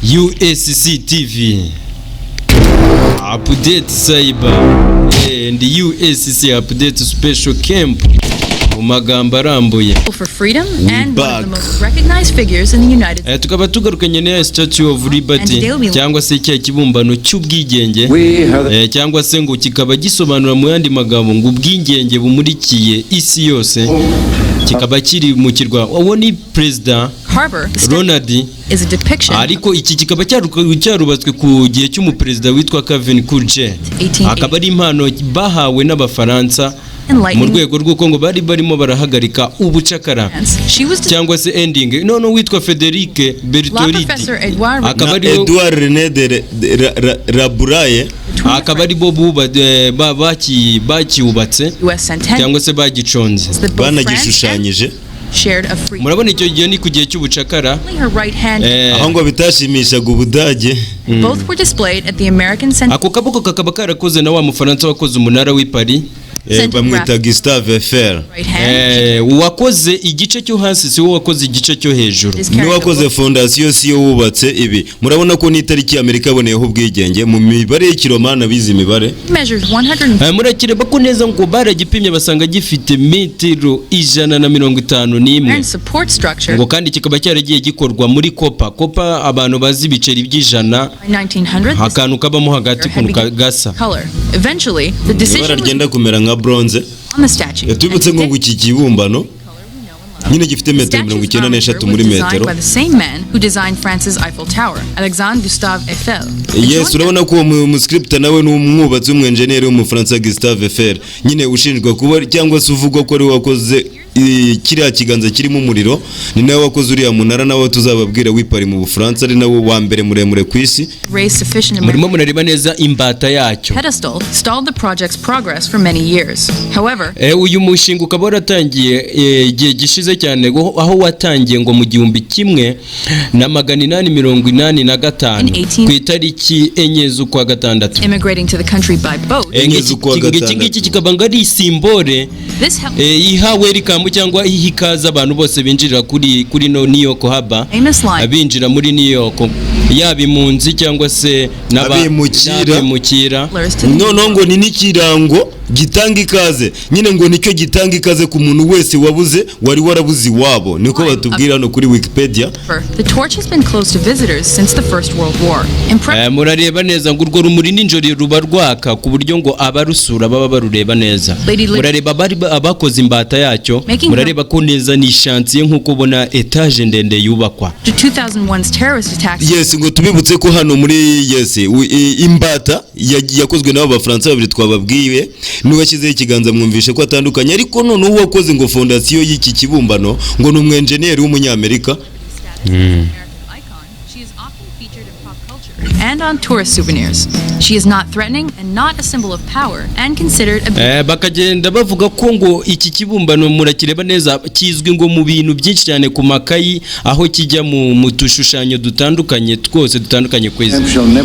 USC TV Update Cyber and USC Update Special Camp mu magambo arambuye for freedom and one of the most recognized figures in the United States. Tukaba tugarukanye na Statue of Liberty cyangwa se cya kibumbano cy'ubwigenge cyangwa se ngo kikaba gisobanura mu yandi magambo ngo ubwigenge bumurikiye isi yose kikaba kiri mu kirwa uwo ni President Ronald is a depiction ariko iki kikaba cyarubatswe ku gihe cy'umuperezida witwa Kevin Kurje akaba ari impano bahawe n'abafaransa mu rwego rw'uko ngo bari barimo barahagarika ubucakara cyangwa se ending none witwa Federic Bertoldi akaba ari Edouard René de Raburaye akaba ari bo bakiubatse cyangwa se bagiconze banagishushanyije murabona icyo gihe ni ku gihe cy'ubucakara aho ngo bitashimishaga Ubudage ako kaboko kakaba karakoze na wa mufaransa wakoze umunara w'i Paris bamwita Gustave Eiffel wakoze igice cyo hasi si wo wakoze igice cyo hejuru ni wakoze fondation si yo wubatse ibi murabona ko ni itariki Amerika yaboneyeho ubwigenge mu mibare y'ikiromana bizi imibare murakireba ko neza ngo baragipimye basanga gifite metero 151 ngo kandi kikaba cyaragiye gikorwa muri kopa abantu bazi ibiceri by'ijana akantu kabamo hagati gasa baragenda kumera nka bronze yatubutse ngo iki kibumbano nyine gifite metero 93 muri metero yes urabona ko mu script nawe n'umwubatsi w'umwenjeneri w'umufaransa Gustave Eiffel nyine ushinjwa kuba cyangwa se uvugwa ko ari wakoze kiriya kiganza kirimo umuriro ni nawe wakoze uriya munara nawe tuzababwira w'Ipari mu Bufaransa ari nawe wa mbere muremure ku isi murimo murareba neza imbata yacyo uyu mushinga ukaba waratangiye igihe gishize cyane aho watangiye ngo mu 1885 ku itariki enye z'ukwa gatandatu iki kikaba ngo ari simbole ihawe rikamu cyangwa ihikaza abantu bose binjira kuri no New York haba abinjira muri New York yaba impunzi cyangwa se n'abimukira no ngo ni nikirango gitanga ikaze nyine ngo nicyo gitanga ikaze ku muntu wese wabuze wari warabuzi wabo niko batubwira no kuri Wikipedia. Murareba neza ngo urwo rumuri n'injoro ruba rwaka ku buryo ngo abarusura baba barureba neza murareba bari abakoze imbata yacyo murareba ko neza ni chantier nkuko ubona etage ndende yubakwa yes ngo tubibutse ko hano muri yes imbata yakozwe n'abo bafaransa babiri twababwiye n'uwashyizeho ikiganza mwumvishe ko atandukanye ariko none uwakoze ngo fondation y'iki kibumbano ngo ni umwenjeneri w'umunyamerika and on tourist souvenirs. She is not threatening and not a symbol of power and considered a bakagenda bavuga ko ngo iki kibumbano murakireba neza kizwi ngo mu bintu byinshi cyane ku makayi aho kijya mu tushushanyo dutandukanye twose dutandukanye kwezi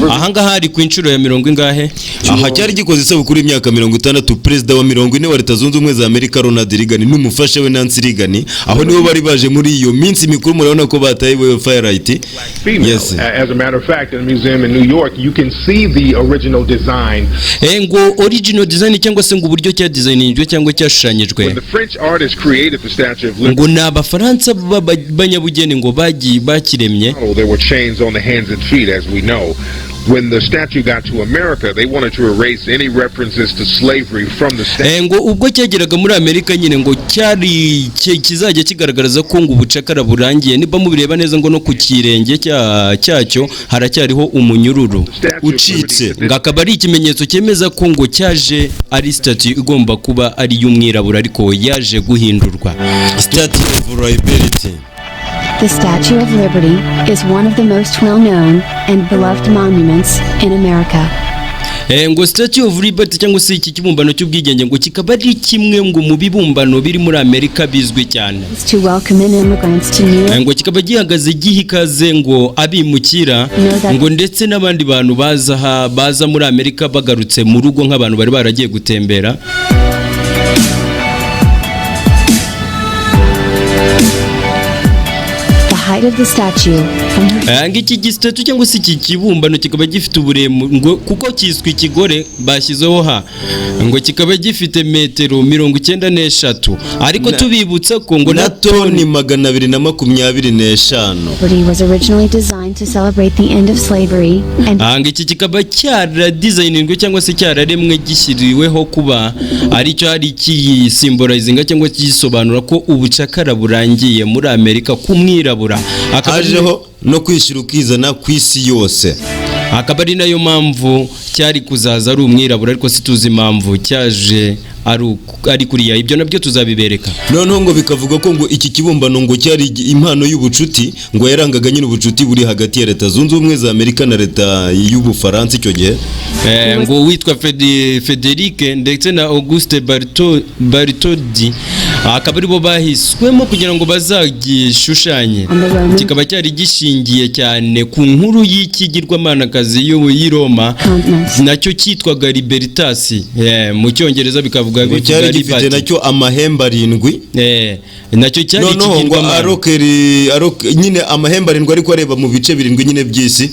ahanga hari ku inshuro ya 40 ingahe aha cyari gikoze isabukuru y'imyaka 60 president wa 40 wa Leta Zunze Ubumwe za Amerika Ronald Reagan n'umufasha we Nancy Reagan aho nibo bari baje muri iyo minsi mikuru murabona ko bataye firelight yes as a matter of fact in the museum in New York you can see the original design ngo original design cyangwa se ngo uburyo cya designingwe cyangwa cyashushanyijwe the French artist created the Statue of Liberty ngo n'abafaransa banyabugeni ngo bakiremye there were chains on the hands and feet as we know. When the statue got to America, they wanted to erase any references to slavery from the statue. Ngo ubwo cyageraga muri Amerika nyine ngo cyari kizajya kigaragaraza ko ngo ubucakara burangiye niba mubireba neza ngo no ku kirenge cyacyo haracyariho umunyururu ucitse ngakaba ari ikimenyetso cyemeza ko ngo cyaje ari statue igomba kuba ari y'umwirabura ariko yaje guhindurwa Statue of Liberty. The Statue of Liberty is one of the most well-known and beloved monuments in America. Ngo Statue of Liberty cyangwa se iki kibumbano cy'ubwigenge ngo kikaba ari kimwe ngo mu bibumbano biri muri Amerika bizwi cyane ngo kikaba gihagaze gihikaze ngo abimukira ngo ndetse n'abandi bantu baza muri Amerika bagarutse mu rugo nk'abantu bari baragiye gutembera. height of the statue from her. ngiki gisitatu cyangwa se iki kibumbano kikaba gifite uburemure kuko kiswe ikigore bashyizeho ngo kikaba gifite metero 93 ariko tubibutsa ko ngo na toni 225. Liberty was originally designed to celebrate the end of slavery and ngiki kikaba cyaradesigninzwe cyangwa se cyararemwe gishyiriweho kuba ari cyo hari kiyisimbolizing cyangwa kisobanura ko ubucakara burangiye muri Amerika kumwirabura akajeho no kwishyira ukizana ku isi yose. Akaba ari nayo mpamvu cyari kuzaza ari umwirabura ariko situzi impamvu cyaje ari kuriya. Ibyo nabyo tuzabibereka. Noneho ngo bikavuga ko ngo iki kibumbano ngo cyari impano y'ubucuti ngo yarangaga nyine ubucuti buri hagati ya Leta Zunze Ubumwe za Amerika na Leta y'Ubufaransa icyo gihe. Ngo witwa Frederic ndetse na Auguste Bartholdi akaba aribo bahiswemo kugira ngo bazagishushanye. Kikaba cyari gishingiye cyane ku nkuru y'ikigirwamanakazi y'i Roma nacyo cyitwaga Libertas mu cyongereza bikavuga cyari gifite nacyo amahembe 7 nacyo cyari kigirwamanakazi nyine amahembe 7 ariko areba mu bice 7 nyine by'isi.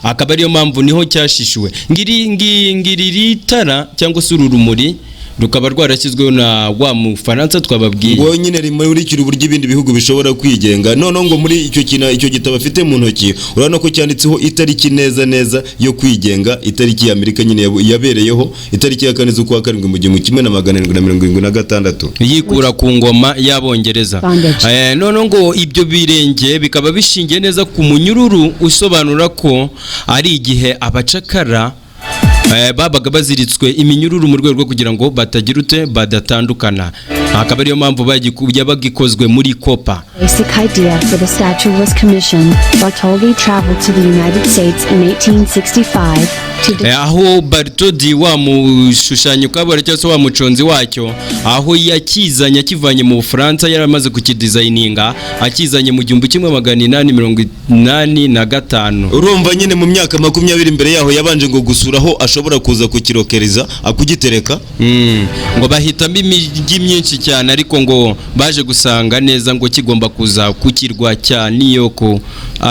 Akaba ariyo mpamvu niho cyashishuwe ngiri tara cyangwa se urumuri rukaba rwarashyizweho na wa Mufaransa twababwiye ngo nyine rimurikira uburyo ibindi bihugu bishobora kwigenga. Noneho ngo muri icyo gitabo afite mu ntoki urabona ko cyanditseho itariki neza yo kwigenga, itariki ya Amerika nyine yabereyeho itariki ya 4 z'ukwa 7 mu 1776 yikura ku ngoma y'Abongereza. Noneho ngo ibyo birenge bikaba bishingiye neza ku munyururu usobanura ko ari igihe abacakara babaga baziritswe iminyururu mu rwego rwo kugira ngo batagira badatandukana. Akaba ariyo mpamvu yabaga ikozwe muri kopa. Basic idea for the statue was commissioned. Bartholdi traveled to the United States in 1865 aho Bartholdi wa mushushanyo kabara cyangwa se wa muconzi wacyo aho yakizanye akivanye mu Bufaransa yaramaze kukidesigninga akizanye mu 1885. Urumva nyine mu myaka 20 imbere yaho yabanje ngo gusuraho ashobora kuza kukirokeriza akugitereka. Ngo bahitamo imijyi myinshi cyane ariko ngo baje gusanga neza ngo kigomba kuza kukirwa cya New York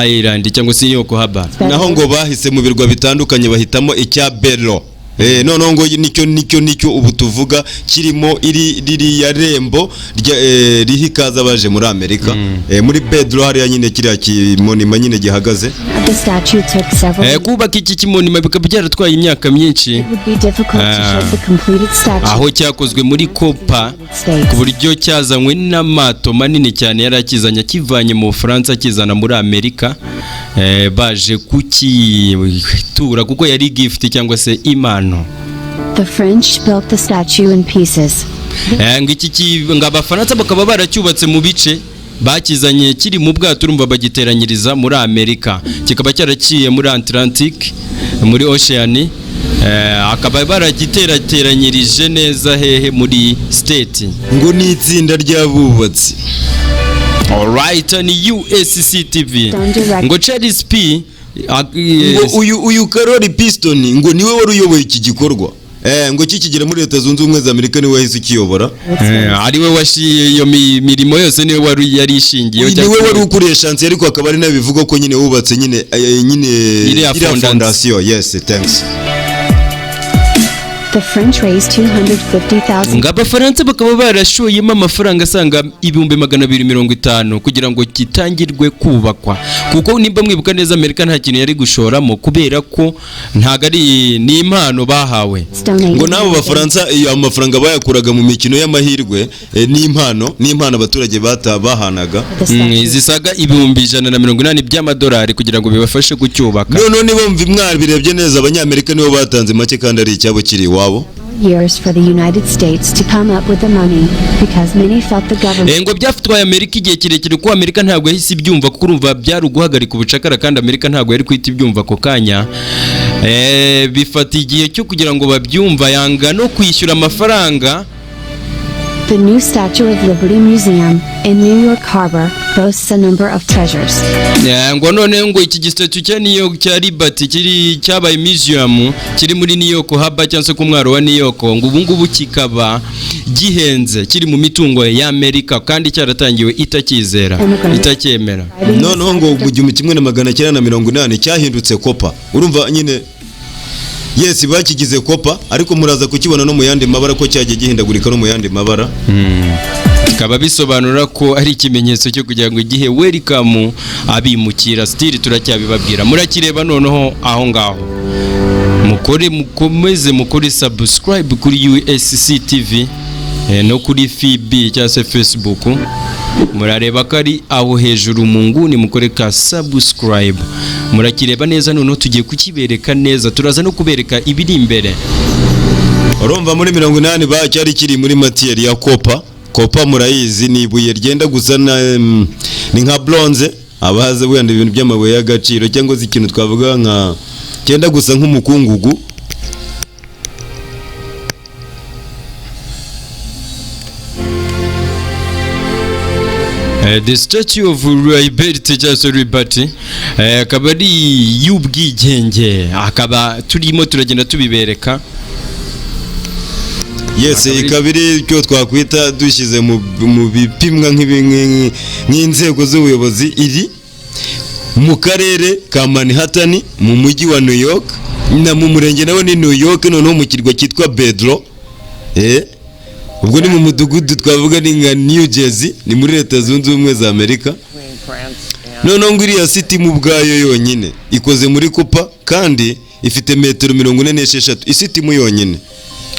Island cyangwa se New York Harbor. Naho ngo bahise mu birwa bitandukanye bahitamo icya Bello. Noneho ngo nicyo ubu tuvuga kirimo iri ya rembo rihikaza baje muri Amerika. Muri Bello hari nyine kiriya kimonima nyine gihagaze. Kubaka iki kimonima bikaba byaratwaye imyaka myinshi. Aho cyakozwe muri kopa ku buryo cyazanywe n'amato manini cyane yarakizanye kivanye mu Bufaransa kizana muri Amerika. Baje kukitura kuko yari Gifite cyangwa se imano. The French built the statue in pieces. Abafaransa bakaba baracyubatse mu bice bakizanye kiri mu bwato urumva bagiteranyiriza muri Amerika. Kikaba cyaraciye muri Atlantic muri Ocean. Akaba baragiterateranyirije neza hehe muri state. Ngo ni itsinda ry'abubatsi. Alright, ni USCTV. Ngo Charles P uyu Karoli Piston ngo niwe wari uyoboye iki gikorwa. Ngo kikigera muri Leta Zunze Ubumwe za Amerika niwe wahise kiyobora. Ari we washiye iyo mirimo yose niwe wari yarishingiye. Niwe wari ukuriye chance ariko akaba ari nabivuga ko nyine wubatse nyine iriya fondation. Yes, thanks. The French raised 250,000. Abafaransa bakaba barashoyemo amafaranga asanga 250,000 kugira ngo kitangirwe kubakwa. Kuko nimba mwibuka neza Amerika nta kintu yari gushoramo kubera ko ntago ari ni impano bahawe. Ngo nabo Bafaransa iyo amafaranga bayakuraga mu mikino y'amahirwe ni impano abaturage bahanaga. Zisaga 180 by'amadolari kugira ngo bibafashe gucyubaka. None nibo mwabirebye neza Abanyamerika nibo batanze make kandi ari icyabo kiri wabo. Years for the United States to come up with the money because many felt the government. Ngo byafitwaye Amerika igihe kirekire ko Amerika ntabwo yahise ibyumva kuko urumva byari uguhagarika ubucakara kandi Amerika ntabwo yari kwita ibyumva ko kanya. Bifata igihe cyo kugira ngo babyumva yanga no kwishyura amafaranga. The new Statue of Liberty Museum in New York Harbor boasts a number of treasures. ngo none ngo iki gisitatu cya New York cya Liberty cyabaye museum kiri muri New York haba cyangwa se ku mwaro wa New York ngo ubu ngubu kikaba gihenze kiri mu mitungo ya Amerika kandi cyaratangiwe itakizera itacyemera. Noneho ngo mu 1980 cyahindutse kopa. Urumva nyine yes bakigize kopa ariko muraza kukibona no mu yandi mabara ko cyagiye gihindagurika no mu yandi mabara. Kaba bisobanura ko ari ikimenyetso cyo kugira ngo igihe welcome abimukira still turacyabibabwira murakireba noneho aho ngaho mukomeze mukore subscribe kuri USC TV no kuri FB cyangwa se Facebook murareba ko ari aho hejuru mu nguni mukore ka subscribe murakireba neza noneho tugiye kukibereka neza turaza no kubereka ibiri imbere. Urumva muri 80 bacyari kiri muri material ya kopa. Kopa murayizi ni ibuye ryenda gusa ni nka bronze abaze wenda ibintu by'amabuye y'agaciro cyangwa se ikintu twavuga nka cyenda gusa nk'umukungugu. The statue of Liberty just Liberty akaba ari y'ubwigenge akaba turimo turagenda tubibereka. Yes, ikabiri cyo twakwita dushyize mu bipimwa nk'inzego z'ubuyobozi iri mu karere ka Manhattan mu mujyi wa New York na mu murenge nawo ni New York noneho mu kirwa cyitwa Bedro ubwo ni mu mudugudu twavuga ni nka New Jersey ni muri Leta Zunze Ubumwe za Amerika. Noneho ngo iriya city mu bwayo yonyine ikoze muri kopa kandi ifite metero 46 isiti mu yonyine.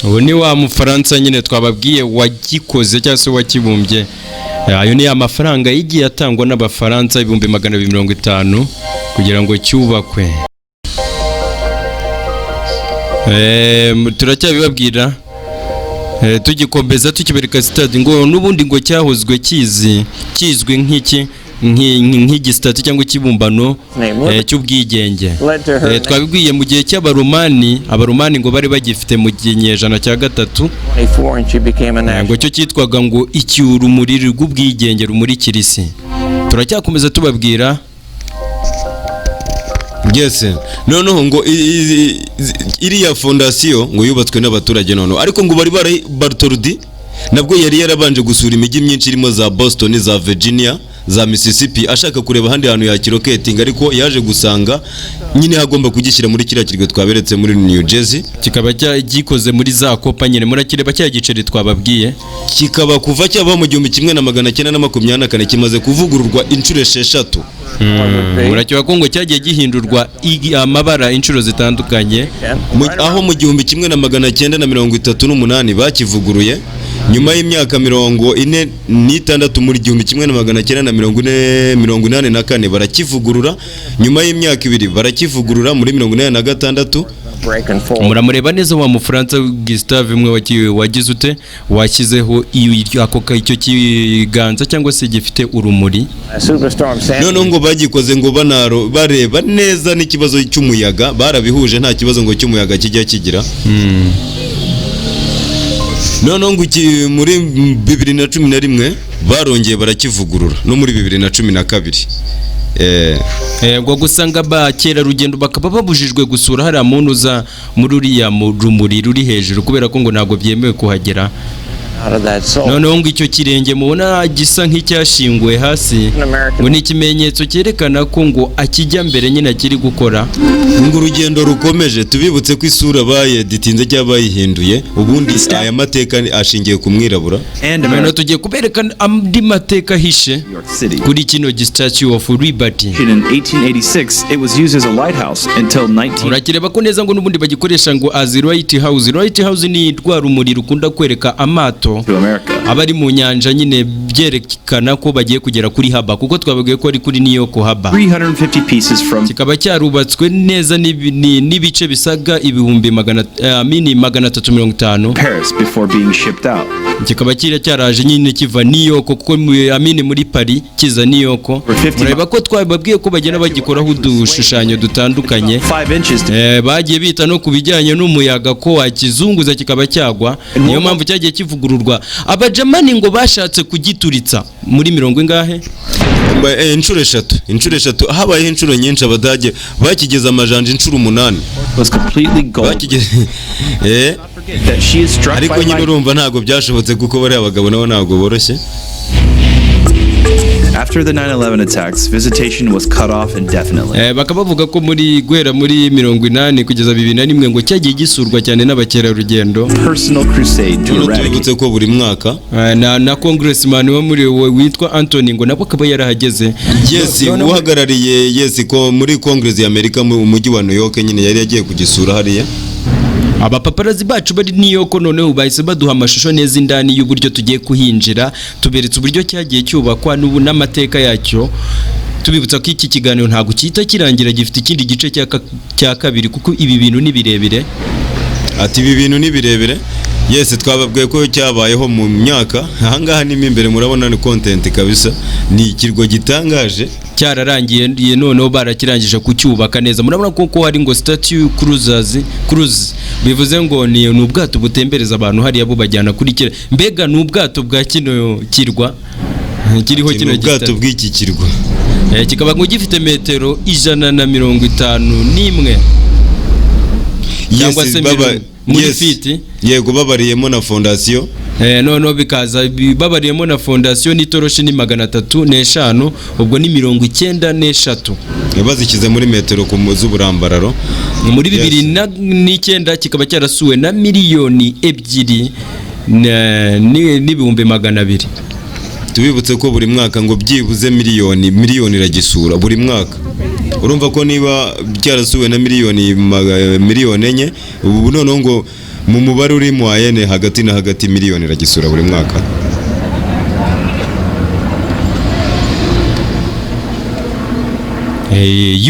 Ubu ni wa Mufaransa nyine twababwiye wagikoze cyangwa se wakibumbye. Ayo ni amafaranga igiye atangwa n'abafaransa 250 kugira ngo cyubakwe. Turacyabibabwira tugikombeza tukibereka stade ngo nubundi ngo cyahozwe kizwe nk'igisitati cyangwa ikibumbano cy'ubwigenge. Twabibwiye mu gihe cy'abaromani ngo bari bagifite mu kinyejana cya gatatu ngo cyo cyitwaga ngo urumuri rw'ubwigenge rumurikira isi. Turacyakomeza tubabwira. Yes, noneho ngo iriya fondasiyo ngo yubatswe n'abaturage noneho ariko ngo bari Bartoldi nabwo yari yarabanje gusura imijyi myinshi irimo za Boston, za Virginia, za Mississippi ashaka kureba handi hantu ya kiroketinga ariko yaje gusanga nyine hagomba kugishyira muri kiriya kirwa twaberetse muri New Jersey. Kikaba gikoze muri za kopa nyine murakireba cya giceri twababwiye kikaba kuva cyaba mu 1924 kimaze kuvugururwa inshuro 6. Murakiba ko ngo cyagiye gihindurwa amabara inshuro zitandukanye aho mu 1938 bakivuguruye nyuma y'imyaka 46 muri 1984 barakivugurura nyuma y'imyaka 2 barakivugurura muri 1986. Muramureba neza wa Mufaransa Gustave mwe wagize ute washyizeho icyo kiganza cyangwa se gifite urumuri. Noneho ngo bagikoze ngo bareba neza n'ikibazo cy'umuyaga barabihuje nta kibazo ngo cy'umuyaga kijya kigira. Noneho ngo muri 2011 barongeye barakivugurura no muri 2012. Ngo gusanga bakera rugendo bakaba babujijwe gusura hari amuntu za muri uriya rumuri ruri hejuru kubera ko ngo ntago byemewe kuhagera. Noneho ngo icyo kirenge mubona gisa nk'icyashingwe hasi ngo ni ikimenyetso cyerekana ko ngo akijya mbere nyine akiri gukora ngo urugendo rukomeje. Tubibutse ko isura ditinze cyangwa bayihinduye ubundi aya mateka ashingiye ku mwirabura. None tugiye kubereka andi mateka hishe kuri kino statue of Liberty. In 1886 it was used as a lighthouse until 19. Urakireba ko neza ngo nubundi bagikoresha ngo as lighthouse. Lighthouse ni rwa rumuri rukunda kwereka amato abari mu nyanja nyine byerekana ko bagiye kugera kuri haba kuko twababwiye ko ari kuri New York haba. 350 pieces from kikaba cyarubatswe neza n'ibice bisaga 350 Paris before being shipped out. Kikaba cyaraje nyine kiva New York kuko muri Paris kiza New York. Mureba ko twababwiye ko bagenda bagikoraho udushushanyo dutandukanye. 5 inches bagiye bita no kubijyanye n'umuyaga ko wakizunguza kikaba cyagwa niyo mpamvu cyagiye kivugurura gisurwa. Abajamani ngo bashatse kugituritsa muri 70 ingahe inshuro eshatu habaye inshuro nyinshi. Abadage bakigeza amajanja inshuro 8 was completely gullible. That she is struck ariko nyine urumva ntago byashobotse kuko bari abagabo nabo ntago boroshye. After the 9/11 attacks, visitation was cut off indefinitely. Bakabavuga ko muri guhera muri 80 kugeza 2001 ngo cyagiye gisurwa cyane n'abakerarugendo. Personal crusade to eradicate. Tubutse ko buri mwaka na congressman wo muri witwa Anthony ngo nabo akaba yarahageze. Yes, uhagarariye yes ko muri Congress ya Amerika mu mujyi wa New York nyine yari yagiye kugisura hariya. Abapaparazi bacu bari New York noneho bahise baduha amashusho neza indani y'uburyo tugiye kuhinjira, tuberetse uburyo cyagiye cyubakwa n'ubu n'amateka yacyo. Tubibutsa ko iki kiganiro ntago cyita kirangira, gifite ikindi gice cya kabiri kuko ibi bintu ni birebire. Ati ibi bintu ni birebire. Yes, twababwiye ko cyabayeho mu myaka. Ahangaha ni imbere murabona ni content kabisa. Ni ikirwa gitangaje. Cyararangiye noneho barakirangije kucyubaka neza. Murabona ko hari ngo statue cruise bivuze ngo ni ubwato butembereza abantu hariya bubajyana kuri kire. Mbega ni ubwato bwa kino kirwa kiriho kino ubwato bw'iki kirwa. Kikaba ngo gifite metero 151 cyangwa se muri fiti. Yego babariyemo na fondation. No bikaza babariyemo na fondation n'itoroshi ni 305 ubwo ni 93. Bazikize muri metero ku z'uburambararo. Muri 2009 kikaba cyarasuwe na miliyoni 2 n'ibihumbi 200. Tubibutse ko buri mwaka ngo byibuze miliyoni iragisura buri mwaka. Urumva ko niba cyarasuwe na miliyoni enye, ubu noneho ngo mu mubare uri mu ayene hagati na hagati miliyoni iragisura buri mwaka.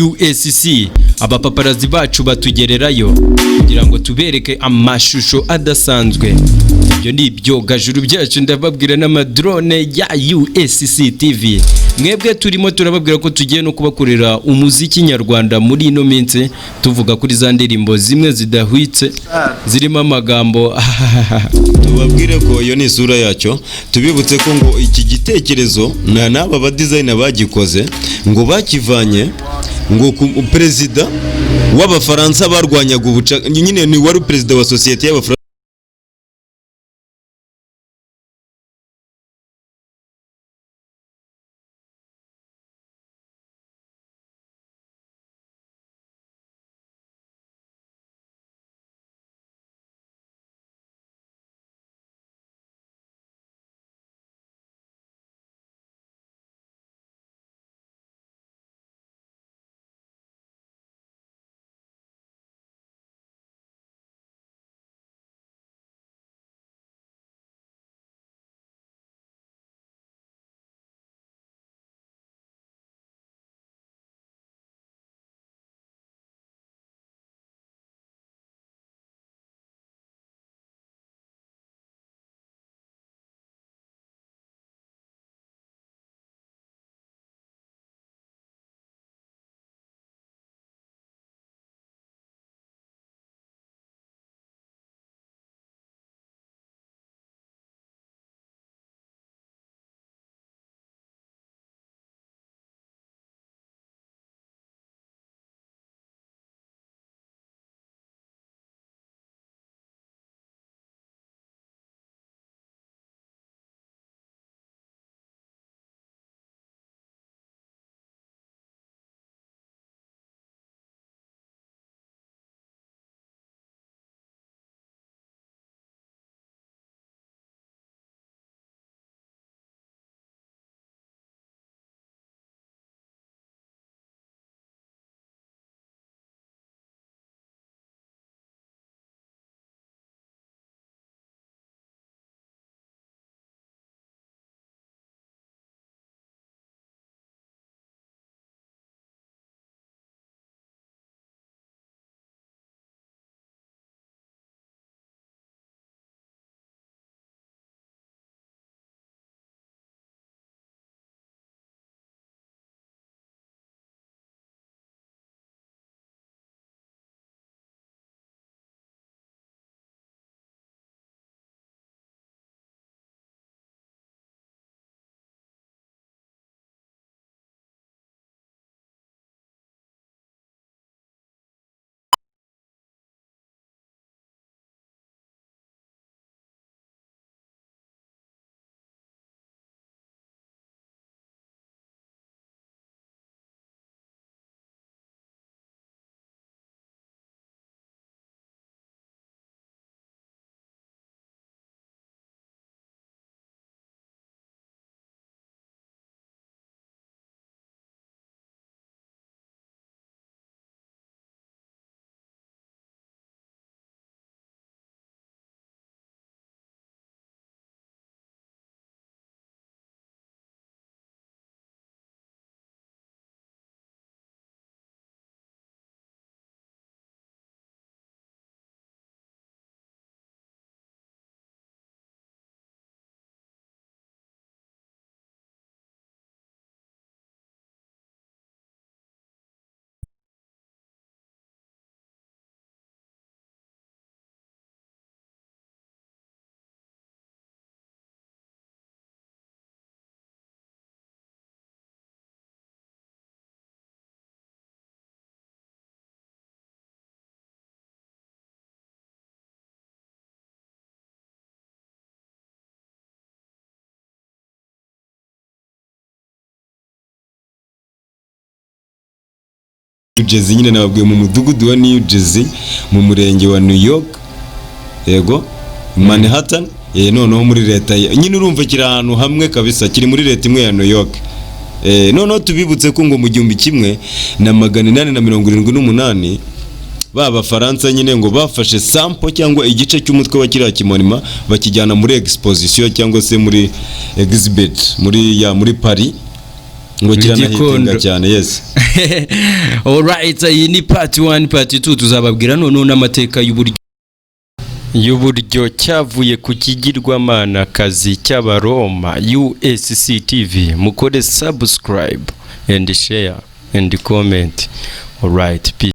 USC abapaparazi bacu batugererayo kugira ngo tubereke amashusho adasanzwe. Ibyo ni ibyo gajuru byacu ndababwira n'amadrone ya USC TV. Mwebwe turimo turababwira ko tugiye no kubakorera umuziki nyarwanda muri ino minsi, tuvuga kuri za ndirimbo zimwe zidahwitse zirimo amagambo. Tubabwire ko iyo ni isura yacyo. Tubibutse ko ngo iki gitekerezo n'aba ba designer bagikoze ngo bakivanye ngo perezida w'Abafaransa barwanyaga ubucakara, nyine ni wari perezida wa societe y'Abafaransa New Jersey, nyine nababwiye mu mudugudu wa New Jersey mu murenge wa New York, yego Manhattan, noneho muri leta nyine urumva kiri ahantu hamwe kabisa, kiri muri leta imwe ya New York. Noneho tubibutse ko ngo mu 1878 baba Faransa nyine ngo bafashe sample cyangwa igice cy'umutwe wa kiriya kimonima bakijyana muri exposition cyangwa se muri exhibit muri Paris, ngo kiranahitinga cyane. Yes. Alright, iyi ni part 1. Part 2 tuzababwira noneho n'amateka y'uburyo cyavuye ku kigirwamana kazi cy'abaroma. USC TV, mukore subscribe and share and comment. Alright, peace.